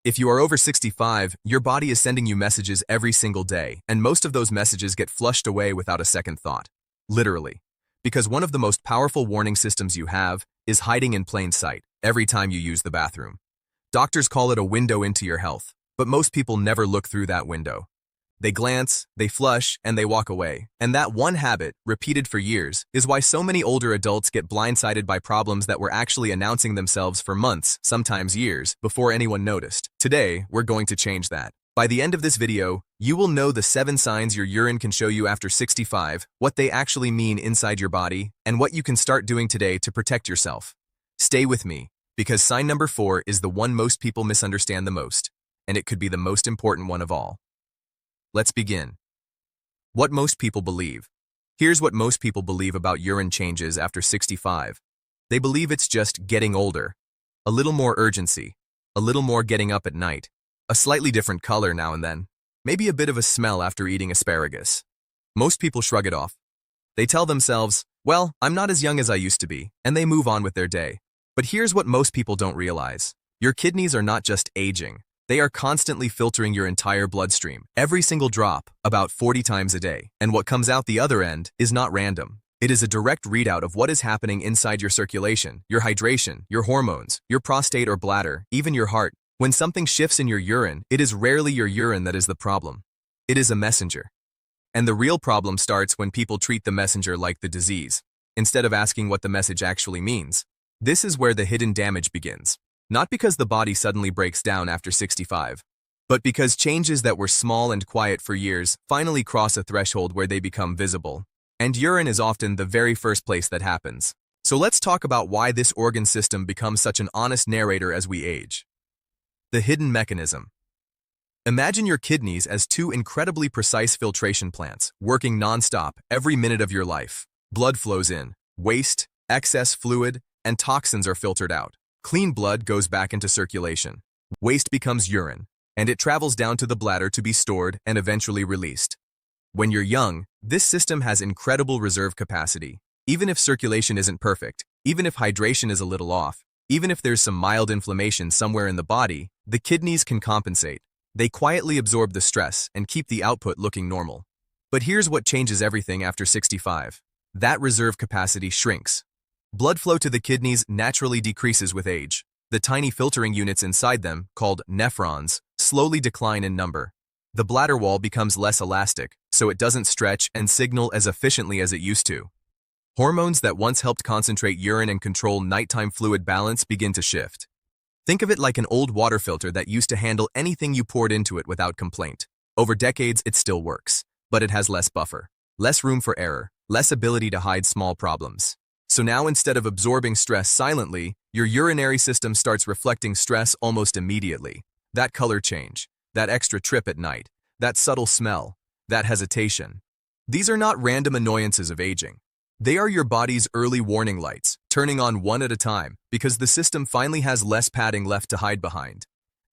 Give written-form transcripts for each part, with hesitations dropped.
If you are over 65, your body is sending you messages every single day, and most of those messages get flushed away without a second thought. Literally. Because one of the most powerful warning systems you have is hiding in plain sight every time you use the bathroom. Doctors call it a window into your health, but most people never look through that window. They glance, they flush, and they walk away. And that one habit, repeated for years, is why so many older adults get blindsided by problems that were actually announcing themselves for months, sometimes years, before anyone noticed. Today, we're going to change that. By the end of this video, you will know the 7 signs your urine can show you after 65, what they actually mean inside your body, and what you can start doing today to protect yourself. Stay with me, because sign number 4 is the one most people misunderstand the most, and it could be the most important one of all. Let's begin. What most people believe. Here's what most people believe about urine changes after 65. They believe it's just getting older. A little more urgency. A little more getting up at night. A slightly different color now and then. Maybe a bit of a smell after eating asparagus. Most people shrug it off. They tell themselves, well, I'm not as young as I used to be, and they move on with their day. But here's what most people don't realize. Your kidneys are not just aging. They are constantly filtering your entire bloodstream, every single drop, about 40 times a day. And what comes out the other end is not random. It is a direct readout of what is happening inside your circulation, your hydration, your hormones, your prostate or bladder, even your heart. When something shifts in your urine, it is rarely your urine that is the problem. It is a messenger. And the real problem starts when people treat the messenger like the disease, instead of asking what the message actually means. This is where the hidden damage begins. Not because the body suddenly breaks down after 65, but because changes that were small and quiet for years finally cross a threshold where they become visible. And urine is often the very first place that happens. So let's talk about why this organ system becomes such an honest narrator as we age. The hidden mechanism. Imagine your kidneys as 2 incredibly precise filtration plants, working non-stop every minute of your life. Blood flows in, waste, excess fluid, and toxins are filtered out. Clean blood goes back into circulation. Waste becomes urine, and it travels down to the bladder to be stored and eventually released. When you're young, this system has incredible reserve capacity. Even if circulation isn't perfect, even if hydration is a little off, even if there's some mild inflammation somewhere in the body, the kidneys can compensate. They quietly absorb the stress and keep the output looking normal. But here's what changes everything after 65. That reserve capacity shrinks. Blood flow to the kidneys naturally decreases with age. The tiny filtering units inside them, called nephrons, slowly decline in number. The bladder wall becomes less elastic, so it doesn't stretch and signal as efficiently as it used to. Hormones that once helped concentrate urine and control nighttime fluid balance begin to shift. Think of it like an old water filter that used to handle anything you poured into it without complaint. Over decades, it still works, but it has less buffer, less room for error, less ability to hide small problems. So now instead of absorbing stress silently, your urinary system starts reflecting stress almost immediately. That color change, that extra trip at night, that subtle smell, that hesitation. These are not random annoyances of aging. They are your body's early warning lights, turning on one at a time, because the system finally has less padding left to hide behind.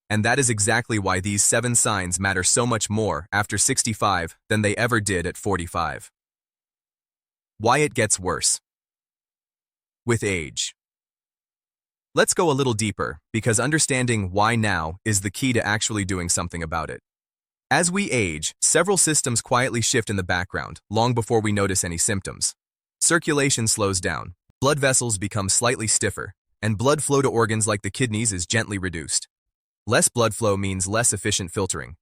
And that is exactly why these 7 signs matter so much more after 65 than they ever did at 45. Why it gets worse. With age. Let's go a little deeper, because understanding why now is the key to actually doing something about it. As we age, several systems quietly shift in the background, long before we notice any symptoms. Circulation slows down, blood vessels become slightly stiffer, and blood flow to organs like the kidneys is gently reduced. Less blood flow means less efficient filtering.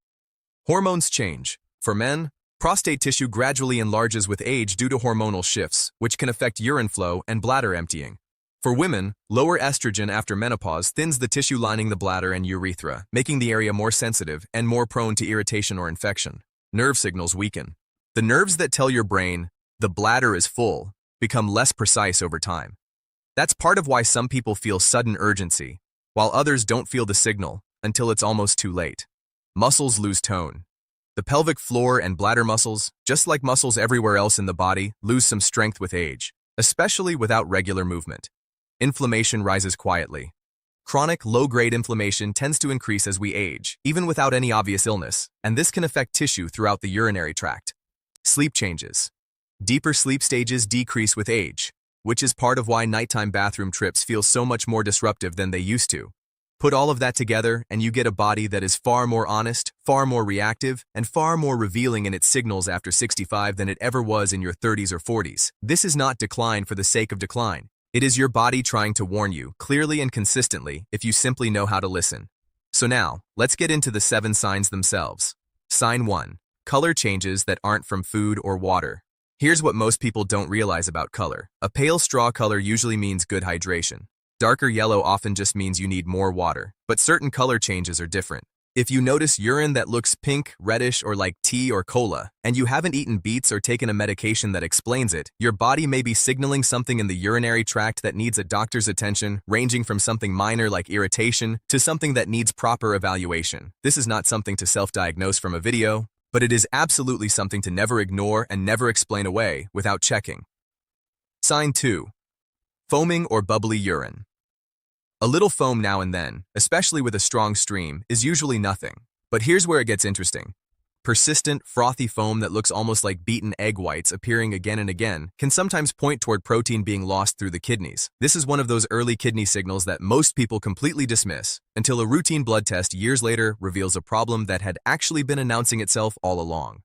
Hormones change. For men, prostate tissue gradually enlarges with age due to hormonal shifts, which can affect urine flow and bladder emptying. For women, lower estrogen after menopause thins the tissue lining the bladder and urethra, making the area more sensitive and more prone to irritation or infection. Nerve signals weaken. The nerves that tell your brain, the bladder is full, become less precise over time. That's part of why some people feel sudden urgency, while others don't feel the signal until it's almost too late. Muscles lose tone. The pelvic floor and bladder muscles, just like muscles everywhere else in the body, lose some strength with age, especially without regular movement. Inflammation rises quietly. Chronic, low-grade inflammation tends to increase as we age, even without any obvious illness, and this can affect tissue throughout the urinary tract. Sleep changes. Deeper sleep stages decrease with age, which is part of why nighttime bathroom trips feel so much more disruptive than they used to. Put all of that together and you get a body that is far more honest, far more reactive, and far more revealing in its signals after 65 than it ever was in your 30s or 40s. This is not decline for the sake of decline. It is your body trying to warn you, clearly and consistently, if you simply know how to listen. So now, let's get into the 7 signs themselves. Sign 1. Color changes that aren't from food or water. Here's what most people don't realize about color. A pale straw color usually means good hydration. Darker yellow often just means you need more water, but certain color changes are different. If you notice urine that looks pink, reddish, or like tea or cola, and you haven't eaten beets or taken a medication that explains it, your body may be signaling something in the urinary tract that needs a doctor's attention, ranging from something minor like irritation to something that needs proper evaluation. This is not something to self-diagnose from a video, but it is absolutely something to never ignore and never explain away without checking. Sign 2. Foaming or bubbly urine. A little foam now and then, especially with a strong stream, is usually nothing. But here's where it gets interesting. Persistent, frothy foam that looks almost like beaten egg whites appearing again and again can sometimes point toward protein being lost through the kidneys. This is one of those early kidney signals that most people completely dismiss, until a routine blood test years later reveals a problem that had actually been announcing itself all along.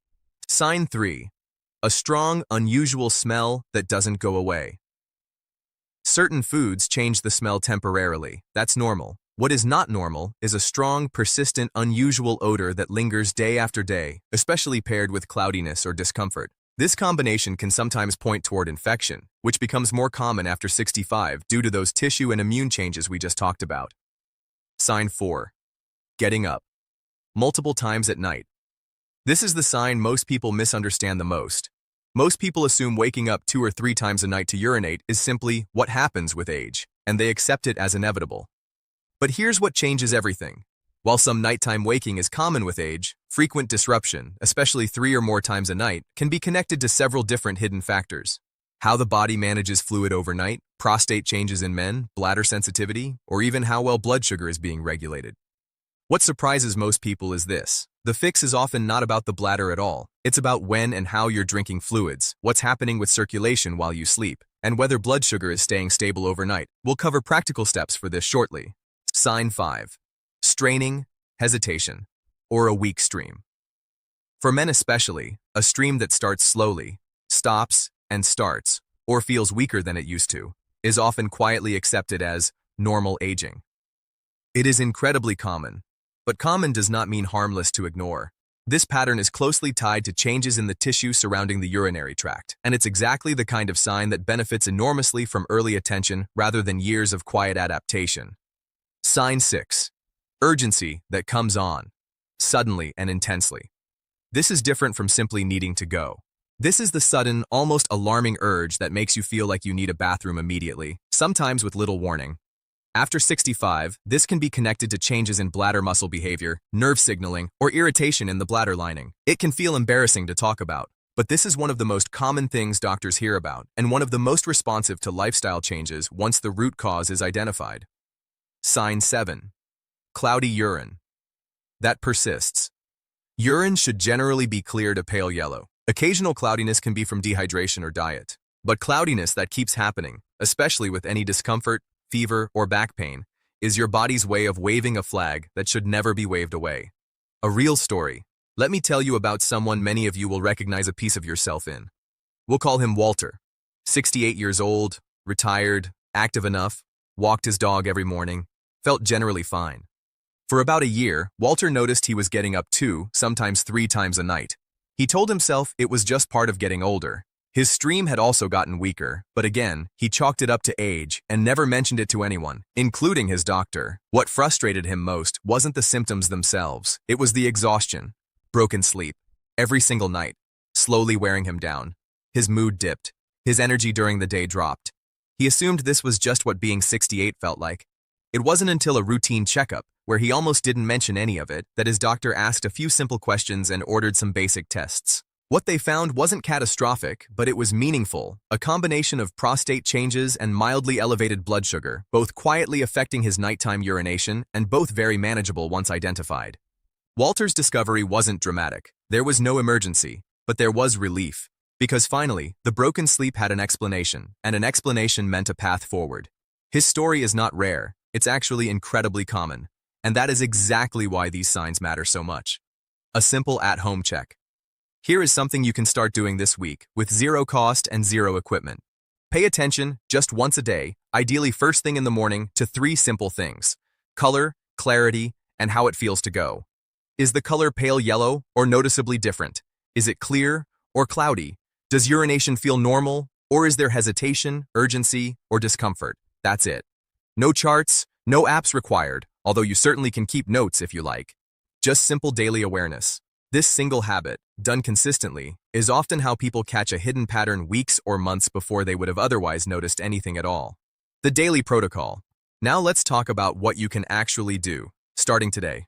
Sign 3. A strong, unusual smell that doesn't go away. Certain foods change the smell temporarily. That's normal. What is not normal is a strong, persistent, unusual odor that lingers day after day, especially paired with cloudiness or discomfort. This combination can sometimes point toward infection, which becomes more common after 65 due to those tissue and immune changes we just talked about. Sign 4. Getting up. Multiple times at night. This is the sign most people misunderstand the most. Most people assume waking up 2 or 3 times a night to urinate is simply what happens with age, and they accept it as inevitable. But here's what changes everything. While some nighttime waking is common with age, frequent disruption, especially 3 or more times a night, can be connected to several different hidden factors. How the body manages fluid overnight, prostate changes in men, bladder sensitivity, or even how well blood sugar is being regulated. What surprises most people is this. The fix is often not about the bladder at all. It's about when and how you're drinking fluids, what's happening with circulation while you sleep, and whether blood sugar is staying stable overnight. We'll cover practical steps for this shortly. Sign 5. Straining, hesitation, or a weak stream. For men especially, a stream that starts slowly, stops, and starts, or feels weaker than it used to, is often quietly accepted as normal aging. It is incredibly common, but common does not mean harmless to ignore. This pattern is closely tied to changes in the tissue surrounding the urinary tract, and it's exactly the kind of sign that benefits enormously from early attention rather than years of quiet adaptation. Sign 6. Urgency that comes on, suddenly and intensely. This is different from simply needing to go. This is the sudden, almost alarming urge that makes you feel like you need a bathroom immediately, sometimes with little warning. After 65, this can be connected to changes in bladder muscle behavior, nerve signaling, or irritation in the bladder lining. It can feel embarrassing to talk about, but this is one of the most common things doctors hear about, and one of the most responsive to lifestyle changes once the root cause is identified. Sign 7. Cloudy urine. That persists. Urine should generally be clear to pale yellow. Occasional cloudiness can be from dehydration or diet, but cloudiness that keeps happening, especially with any discomfort, fever, or back pain, is your body's way of waving a flag that should never be waved away. A real story. Let me tell you about someone many of you will recognize a piece of yourself in. We'll call him Walter. 68 years old, retired, active enough, walked his dog every morning, felt generally fine. For about a year, Walter noticed he was getting up 2, sometimes 3 times a night. He told himself it was just part of getting older. His stream had also gotten weaker, but again, he chalked it up to age and never mentioned it to anyone, including his doctor. What frustrated him most wasn't the symptoms themselves, it was the exhaustion. Broken sleep, every single night, slowly wearing him down. His mood dipped, his energy during the day dropped. He assumed this was just what being 68 felt like. It wasn't until a routine checkup, where he almost didn't mention any of it, that his doctor asked a few simple questions and ordered some basic tests. What they found wasn't catastrophic, but it was meaningful, a combination of prostate changes and mildly elevated blood sugar, both quietly affecting his nighttime urination and both very manageable once identified. Walter's discovery wasn't dramatic. There was no emergency, but there was relief. Because finally, the broken sleep had an explanation, and an explanation meant a path forward. His story is not rare. It's actually incredibly common. And that is exactly why these signs matter so much. A simple at-home check. Here is something you can start doing this week with zero cost and zero equipment. Pay attention just once a day, ideally first thing in the morning, to 3 simple things: color, clarity, and how it feels to go. Is the color pale yellow or noticeably different? Is it clear or cloudy? Does urination feel normal, or is there hesitation, urgency, or discomfort? That's it. No charts, no apps required, although you certainly can keep notes if you like. Just simple daily awareness. This single habit, done consistently, is often how people catch a hidden pattern weeks or months before they would have otherwise noticed anything at all. The daily protocol. Now let's talk about what you can actually do, starting today.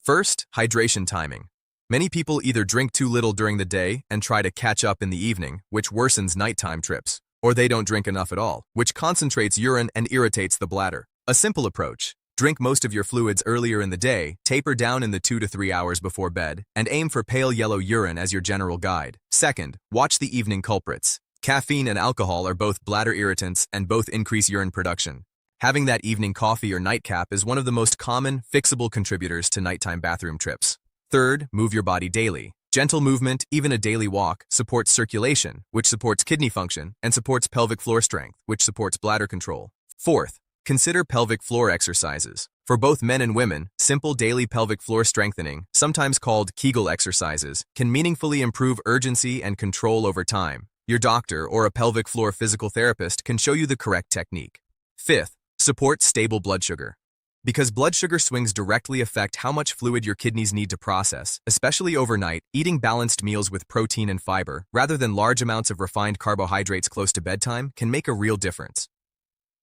First, hydration timing. Many people either drink too little during the day and try to catch up in the evening, which worsens nighttime trips, or they don't drink enough at all, which concentrates urine and irritates the bladder. A simple approach: drink most of your fluids earlier in the day, taper down in the 2 to 3 hours before bed, and aim for pale yellow urine as your general guide. Second, watch the evening culprits. Caffeine and alcohol are both bladder irritants and both increase urine production. Having that evening coffee or nightcap is one of the most common, fixable contributors to nighttime bathroom trips. Third, move your body daily. Gentle movement, even a daily walk, supports circulation, which supports kidney function, and supports pelvic floor strength, which supports bladder control. Fourth, consider pelvic floor exercises. For both men and women, simple daily pelvic floor strengthening, sometimes called Kegel exercises, can meaningfully improve urgency and control over time. Your doctor or a pelvic floor physical therapist can show you the correct technique. Fifth, support stable blood sugar. Because blood sugar swings directly affect how much fluid your kidneys need to process, especially overnight, eating balanced meals with protein and fiber, rather than large amounts of refined carbohydrates close to bedtime, can make a real difference.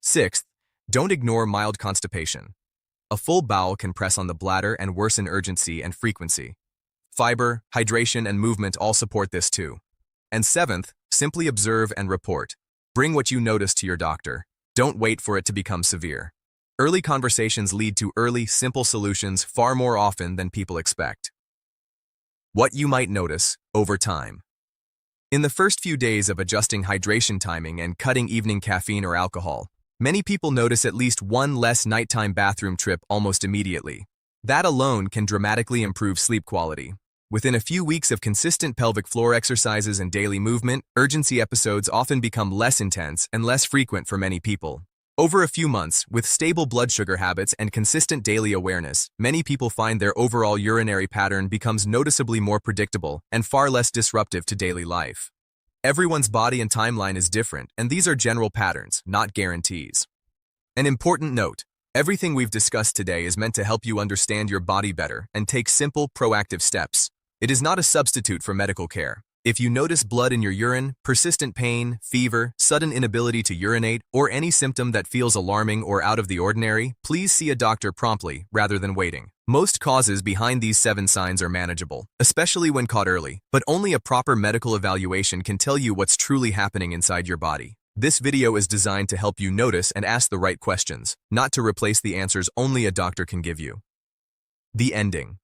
Sixth, don't ignore mild constipation. A full bowel can press on the bladder and worsen urgency and frequency. Fiber, hydration, and movement all support this too. And seventh, simply observe and report. Bring what you notice to your doctor. Don't wait for it to become severe. Early conversations lead to early, simple solutions far more often than people expect. What you might notice over time. In the first few days of adjusting hydration timing and cutting evening caffeine or alcohol, many people notice at least one less nighttime bathroom trip almost immediately. That alone can dramatically improve sleep quality. Within a few weeks of consistent pelvic floor exercises and daily movement, urgency episodes often become less intense and less frequent for many people. Over a few months, with stable blood sugar habits and consistent daily awareness, many people find their overall urinary pattern becomes noticeably more predictable and far less disruptive to daily life. Everyone's body and timeline is different, and these are general patterns, not guarantees. An important note: everything we've discussed today is meant to help you understand your body better and take simple, proactive steps. It is not a substitute for medical care. If you notice blood in your urine, persistent pain, fever, sudden inability to urinate, or any symptom that feels alarming or out of the ordinary, please see a doctor promptly rather than waiting. Most causes behind these 7 signs are manageable, especially when caught early, but only a proper medical evaluation can tell you what's truly happening inside your body. This video is designed to help you notice and ask the right questions, not to replace the answers only a doctor can give you. The ending.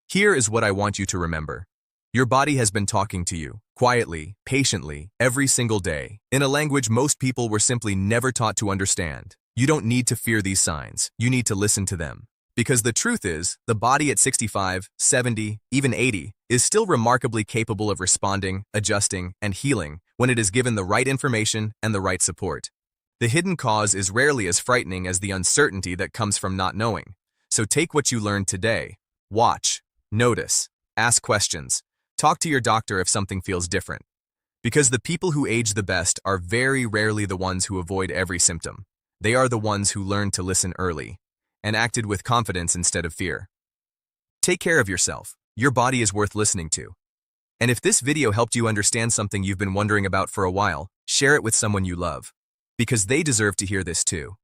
Here is what I want you to remember. Your body has been talking to you, quietly, patiently, every single day, in a language most people were simply never taught to understand. You don't need to fear these signs, you need to listen to them. Because the truth is, the body at 65, 70, even 80, is still remarkably capable of responding, adjusting, and healing when it is given the right information and the right support. The hidden cause is rarely as frightening as the uncertainty that comes from not knowing. So take what you learned today. Watch, notice, ask questions. Talk to your doctor if something feels different. Because the people who age the best are very rarely the ones who avoid every symptom. They are the ones who learned to listen early and acted with confidence instead of fear. Take care of yourself. Your body is worth listening to. And if this video helped you understand something you've been wondering about for a while, share it with someone you love. Because they deserve to hear this too.